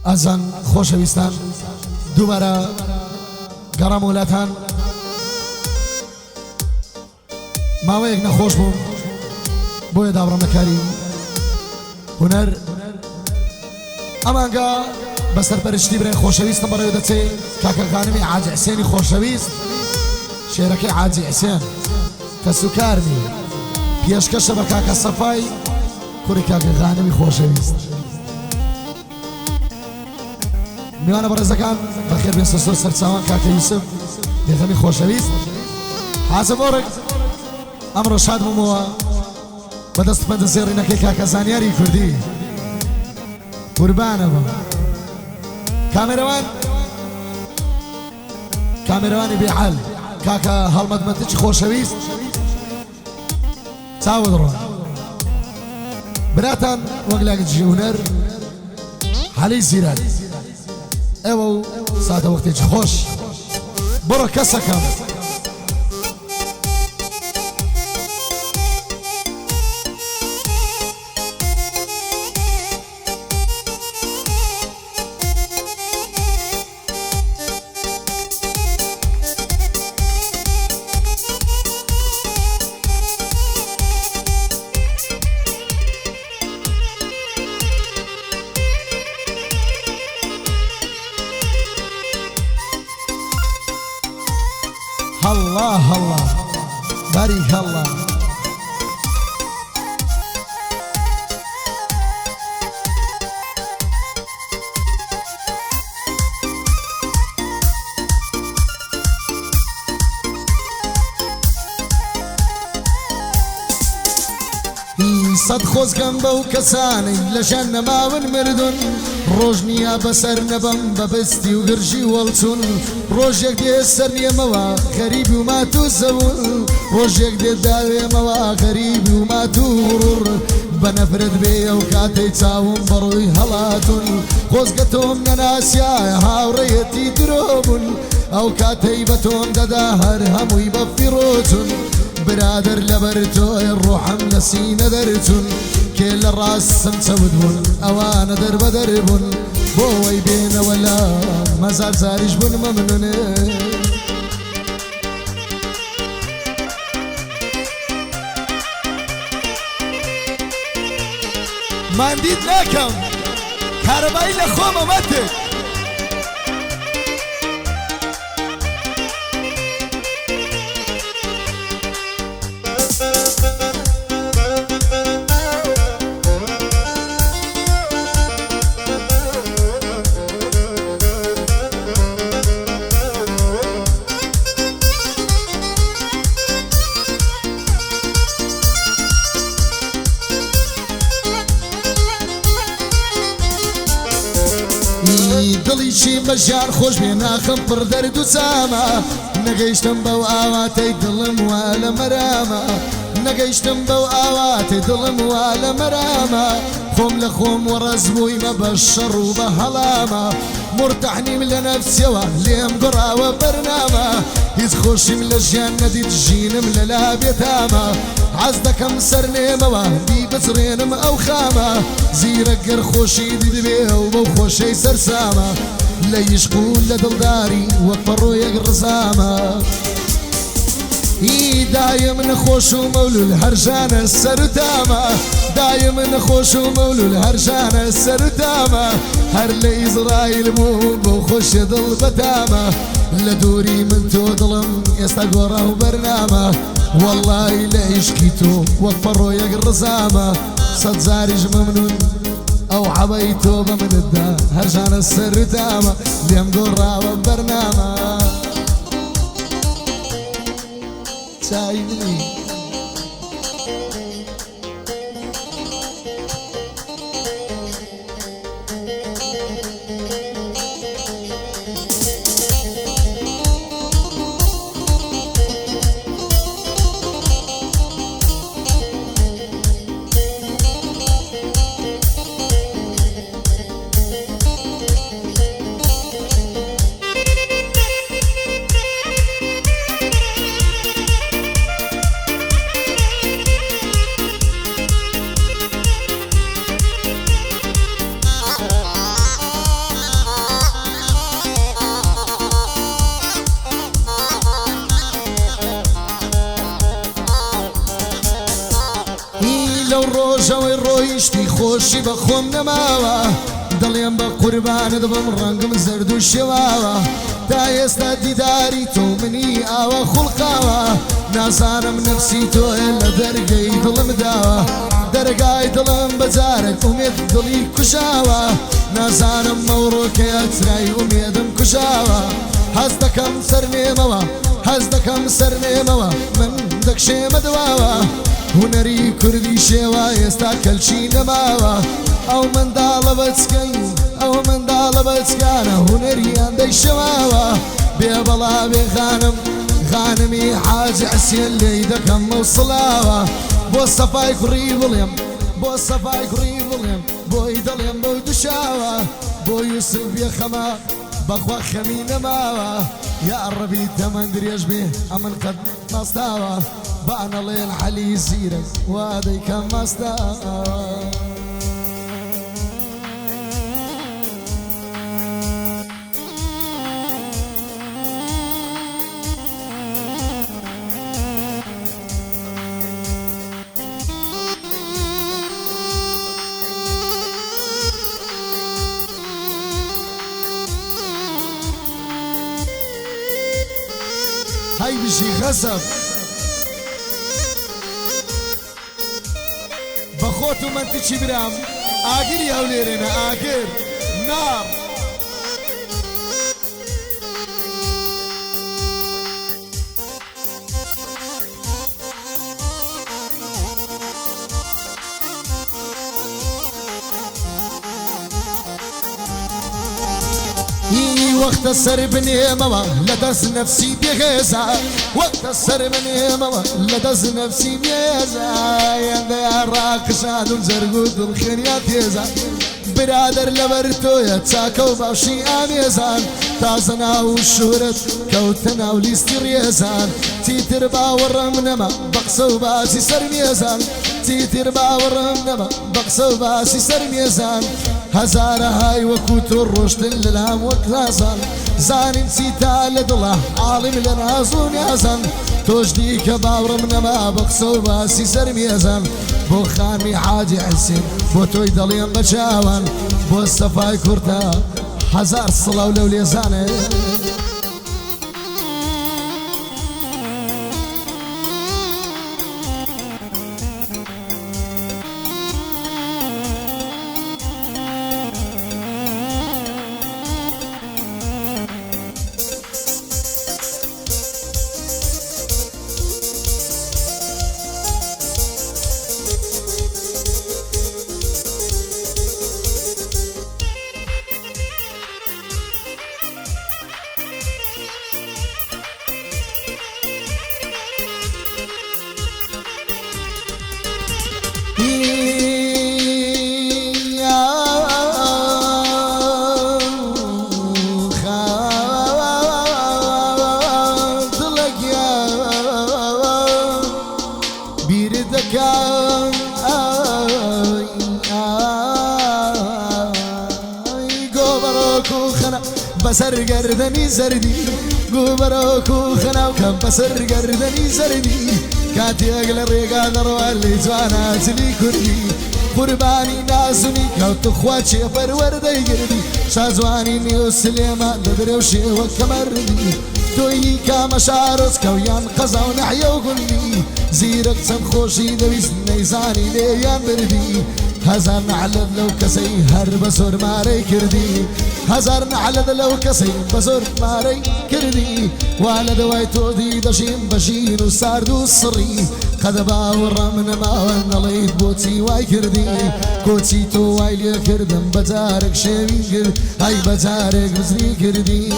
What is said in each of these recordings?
ئەزان خۆشەویستان دووبارە گەڕام وڵاتان ماوەیەک نەخۆش بووم بۆیە داڕەمەکاری هونەر ئەمانگە بەسەرپەرشتی برێ خۆشەویستم بەڕێوە دەچێ کاکەخانمی حاجی حسێنی خۆشەویست شێرەکەی حاجی حسێن کە سوکارنی پێشکەشە بە کاکە سەفای کوڕی کاکەخانمی خۆشەویست میوانە بەڕێزەکان بەخێر بێن سەسۆر سەرچاوان کاکە یوسف بێخەمی خۆشەویست حازم ئۆڕێک ئەمڕۆ شاد بوومەوە بەدەست پەندە زێڕینەکەی کاکە زانیاری کوردی قوربانە بم کامێرەوانی بێحەل کاکە هەڵمەتمەتیچ خۆشەویست چاوت ڕۆن براتان وەک لاگەجی هونەر حەلەی زیرات ئێوە و ساتە وەختێکی خۆش بڕۆ کەسەکەم الله الله بارك الله صد خۆزگەم بەو کەسانەی لە ژیان نەماون مردون ڕۆژ نییە بەسەر نەبەم بەبستی و گرژی وەڵچون ڕۆژێک دێ سەر نیەمەوە غەریبی و مات و زەون ڕۆژێک دێ داوێمەوە غەریبی و مات و غوڕ بە نەفرەت بێ ئەو کاتەی چاوم بەڕووی هەڵاتون خۆزگە تۆم نەناسیایە هاوڕێیەتی درۆ بوون ئەو کاتەی بە تۆم دەدا هەر هەمووی بە فیڕۆچون برادر لەبەر تۆی ڕۆحم لە سینە دەرچون کێ لە ڕاستم چەوت بوون ئەوانە دەربەدەر بوون بۆەوەی بێنەوە لە مەزار زاریش بوون مەمنونێ ماندید ناکەم کارەبایی لە خۆمە مەتێک دڵیشی بەژیان خۆش بێ ناخەم پڕ دەرد و چامە نەگەیشتم بەو ئاواتەی دڵم وا لە مەرامە نەگەیشتم بەو ئاواتەی دڵم وا لە مەرامە خۆم لە خۆم وەڕەز بوویمە بە شەڕ و بە هەڵامە مرتەحنیم لە نەفسیەوە لێم گڕاوە بەرنامە هیچ خۆشیم لە ژیان نەدیت ژینم لەلا بێتامە حەز دەکەم سەر نێمەوە دی بچڕێنم ئەو خامە زیرە گەر خۆشی دیدبێ و بەو خۆشەی سەرسامە لە یشق و لە دڵداری وەک پەڕۆیەک ڕزامە دایم نەخۆش و مەولول هەرژانە سەرتامە دایم نەخۆش و مەولول هەرژانە سەرتامە هەر لە ئیزرائیل بوو بۆ خۆشیە دڵ بەتامە لە دووری من تۆ دڵم ئێستا گۆڕا و بەرنامە وەڵڵای لە عیشقی تۆ وەک پەڕۆیەک ڕزامە سەد جاریش مەمنون ئەو عەبەی تۆ بە منتدا هەرژانە سەرتامە لێم گۆڕاوە بەرنامە چای منی ڕۆژەوەی ڕۆیشتی خۆشی بە خۆم نەماوە دڵێم بە قوربانت بم ڕەنگم زەرد و شێواوە تا ئێستا دیداری تۆ منی ئاوە خوڵقاوە نازانم نەفسی تۆیە لە دەرگەی دڵم داوە دەرگای دڵم بەجارێک ئومێد دڵی کوشاوە نازانم مەوڕۆکەیە چرای ئومێدم کوشاوە هەز دەکەم سەرنێمەوە هەز دەکەم سەرنێمەوە من دەکشێمە دواوە هونەری کوردی شێوە ئێستا کەلچی نەماوە ئەو منداڵە بەچکەی ئەو منداڵە بەچکانە هونەریان دەیشەواوە بێ بەڵا بێ خانم خانمی حاجی حسێن لێی دەکەم موسڵاوە بۆ سەفای کوڕی بڵێم بۆ سەفای کوڕی بڵێم بۆی دەڵێم بەو دوشاوە بۆ یوسف بێخەمە بەخوا خەمی نەماوە یا ڕەبی تەمەن درێژ بێ ئەمن قەت مەستاوە بانەڵێن عەلی زیرەک وا دەیکەم مەستاوە هاي بشي غصب بخوتو من تشي برام آقر يا وليرنا آقر نار وقت السر بنيمة لدز نفسي بيغيزا وقت السر بنيمة لدز نفسي بيغيزا يا راكشان وزرقود الخيريات يزا برادر لبرتو يتساكو باشي اميزان تازنا والشهرت كوتنا وليستريزان تيتر باورمنما بقسو باسي سر ميزان تيتر باورمنما بقسو باسي سر ميزان هزار هاي وكوتو الرشد للهم وكلاسان زانم سيتا لدله عالم لنازون يازن توجدي كباور من ما بقصو باسي سر ميزان بو خانمي حاجي حسين بو توي دليم بشاوان بو الصفاي كورتا هزار صلاة ولوليزانه بسر گردنی زردی گوبروکو خناو کم بسر گردنی زردی کاتی اگل ریگا دروالی جوانا چلی کردی قربانی نازونی کاوتو خواچی پرورده گردی شازوانی نیو سلیمان ددروشی و کمردی توی کام شارز کویان قزاو نحیو گلی زیرک سم خوشی دویست نیزانی لیان بردی هزار نعلد لو كسي هر بسور ماري كردي هزار نعلد لو كسي بسور ماري كردي والد وايتو دي دشيم بشين وساردو الصري قد باور من ما ونليت بوتي واي كردي كوتي تو واي لي كردم بتارك شيمي كرد هاي بتارك بزري كردي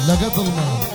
لقد الماء